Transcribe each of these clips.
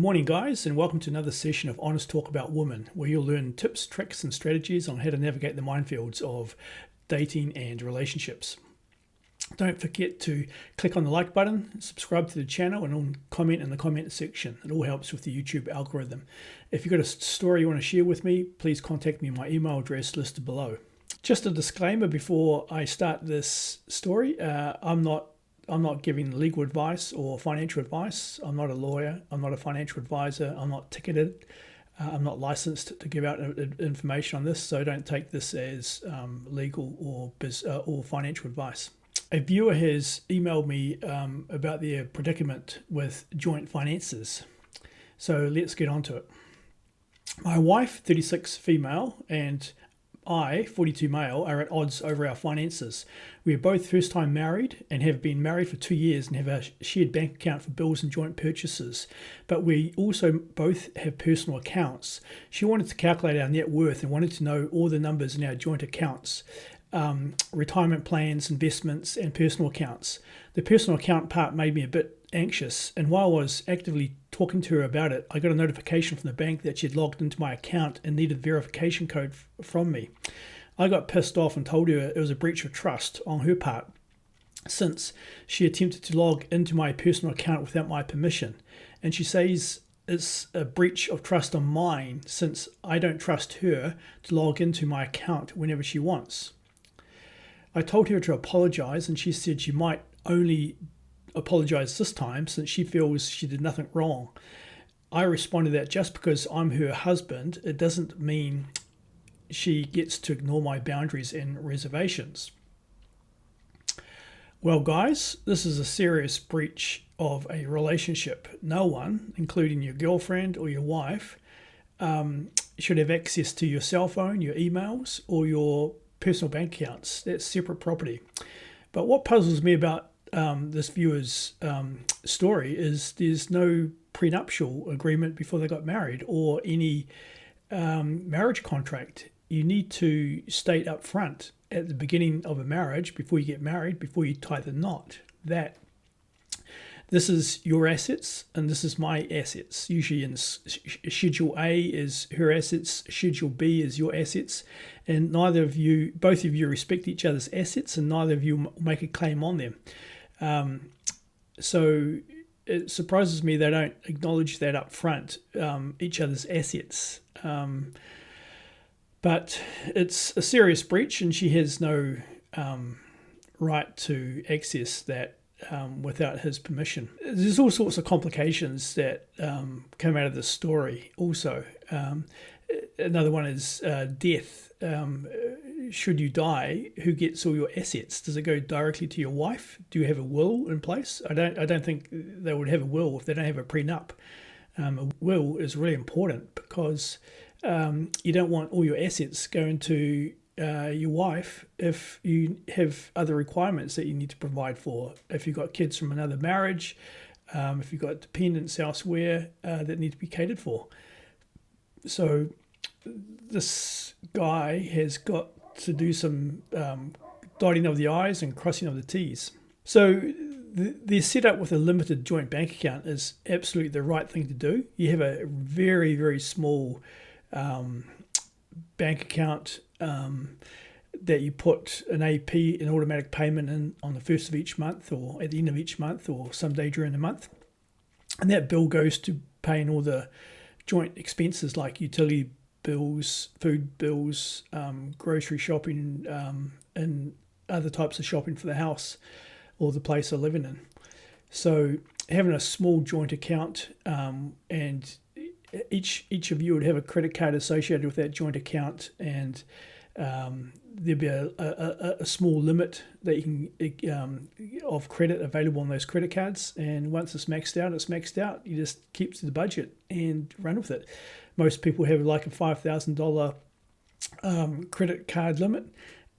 morning, guys, and welcome to another session of Honest Talk About Women, where you'll learn tips, tricks, and strategies on how to navigate the minefields of dating and relationships. Don't forget to click on the like button, subscribe to the channel, and comment in the comment section. It all helps with the YouTube algorithm. If you've got a story you want to share with me, please contact me on my email address listed below. Just a disclaimer before I start this story. I'm not giving legal advice or financial advice. I'm not a lawyer. I'm not a financial advisor. I'm not ticketed. I'm not licensed to give out information on this, so don't take this as legal or financial advice. A viewer has emailed me about their predicament with joint finances. So let's get on to it. My wife, 36 female, and I, 42 male, are at odds over our finances. We are both first time married and have been married for 2 years and have a shared bank account for bills and joint purchases. But we also both have personal accounts. She wanted to calculate our net worth and wanted to know all the numbers in our joint accounts, retirement plans, investments, and personal accounts. The personal account part made me a bit anxious, and while I was actively talking to her about it, I got a notification from the bank that she had logged into my account and needed a verification code from me. I got pissed off and told her it was a breach of trust on her part, since she attempted to log into my personal account without my permission. And she says it's a breach of trust on mine, since I don't trust her to log into my account whenever she wants. I told her to apologize, and she said she might only apologize this time since she feels she did nothing wrong. I responded that just because I'm her husband, it doesn't mean she gets to ignore my boundaries and reservations. Well, guys, this is a serious breach of a relationship. No one, including your girlfriend or your wife, should have access to your cell phone, your emails, or your personal bank accounts. That's separate property. But what puzzles me about this viewer's story is there's no prenuptial agreement before they got married or any marriage contract. You need to state up front at the beginning of a marriage, before you get married, before you tie the knot, that this is your assets and this is my assets. Usually in Schedule A is her assets, Schedule B is your assets, and both of you respect each other's assets and neither of you make a claim on them. So it surprises me they don't acknowledge that up front, each other's assets. But it's a serious breach, and she has no right to access that without his permission. There's all sorts of complications that come out of this story also. Another one is death. Should you die, who gets all your assets? Does it go directly to your wife? Do you have a will in place? I don't think they would have a will if they don't have a prenup. A will is really important because you don't want all your assets going to your wife if you have other requirements that you need to provide for. If you've got kids from another marriage, if you've got dependents elsewhere that need to be catered for. So this guy has got to do some dotting of the I's and crossing of the T's. So the setup with a limited joint bank account is absolutely the right thing to do. You have a very, very small bank account that you put an AP, an automatic payment in on the first of each month or at the end of each month or someday during the month. And that bill goes to paying all the joint expenses like utility bills, food bills, grocery shopping, and other types of shopping for the house or the place they're living in. So having a small joint account, and each of you would have a credit card associated with that joint account, and there'd be a small limit that you can of credit available on those credit cards, and once it's maxed out, it's maxed out. You just keep to the budget and run with it. Most people have like a $5,000 credit card limit,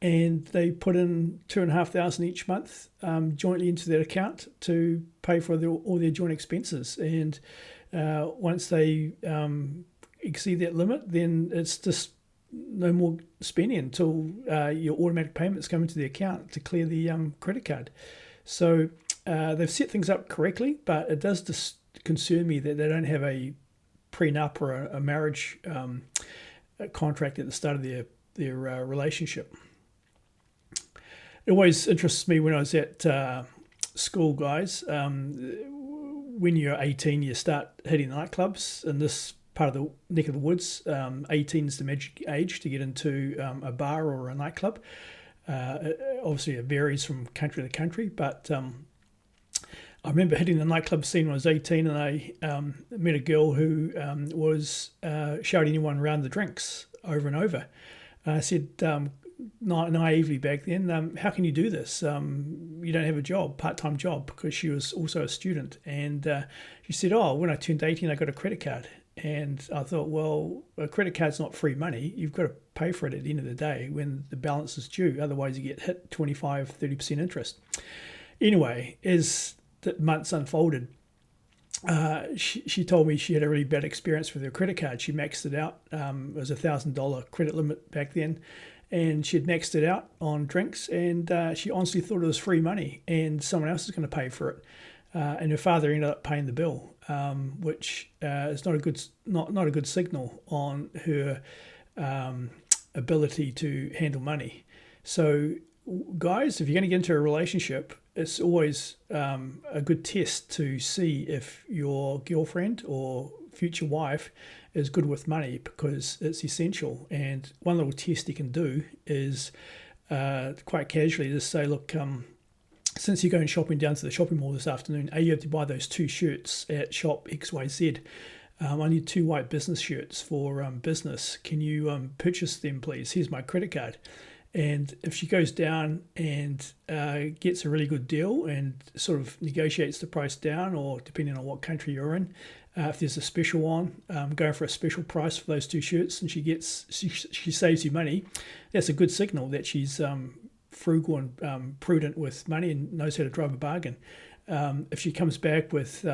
and they put in $2,500 each month jointly into that account to pay for all their joint expenses. And once they exceed that limit, then it's just no more spending until your automatic payments come into the account to clear the credit card. So they've set things up correctly, but it does concern me that they don't have a prenup or a marriage a contract at the start of their relationship. It always interests me when I was at school, guys. When you're 18, you start hitting nightclubs in this part of the neck of the woods. 18 is the magic age to get into a bar or a nightclub. Obviously, it varies from country to country, but I remember hitting the nightclub scene when I was 18, and I met a girl who was showing anyone around the drinks over and over. I said, naively back then, how can you do this? You don't have a job, part-time job, because she was also a student. And she said, oh, when I turned 18, I got a credit card. And I thought, well, a credit card's not free money. You've got to pay for it at the end of the day when the balance is due. Otherwise, you get hit 25, 30% interest. Anyway, as the months unfolded, she told me she had a really bad experience with her credit card. She maxed it out. It was $1,000 credit limit back then. And she had maxed it out on drinks, and she honestly thought it was free money and someone else is going to pay for it. And her father ended up paying the bill, which is not a good signal on her ability to handle money. So, guys, if you're going to get into a relationship, it's always a good test to see if your girlfriend or future wife is good with money, because it's essential. And one little test you can do is quite casually just say, look, since you're going shopping down to the shopping mall this afternoon, are you able to buy those 2 shirts at shop XYZ? I need 2 white business shirts for business. Can you purchase them, please? Here's my credit card. And if she goes down and gets a really good deal and sort of negotiates the price down, or depending on what country you're in, if there's a special on, going for a special price for those 2 shirts, and she saves you money, that's a good signal that she's frugal and prudent with money and knows how to drive a bargain. If she comes back with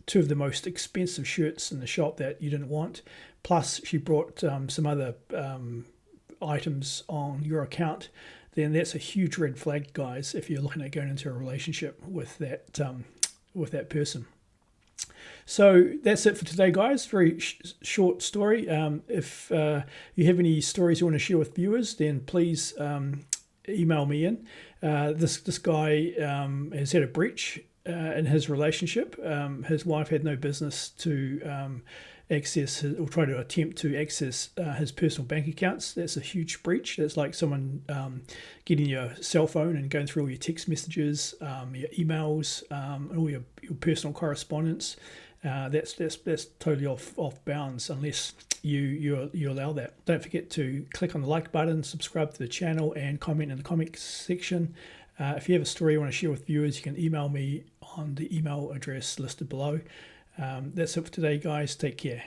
2 of the most expensive shirts in the shop that you didn't want, plus she brought some other items on your account, then that's a huge red flag, guys, if you're looking at going into a relationship with that person. So that's it for today, guys. Very short story. If you have any stories you want to share with viewers, then please email me in. This guy has had a breach in his relationship. His wife had no business to access or try to attempt to access his personal bank accounts. That's a huge breach. That's like someone getting your cell phone and going through all your text messages, your emails, and all your personal correspondence. That's totally off bounds unless you allow that. Don't forget to click on the like button, subscribe to the channel, and comment in the comments section. If you have a story you want to share with viewers, you can email me on the email address listed below. That's it for today, guys. Take care.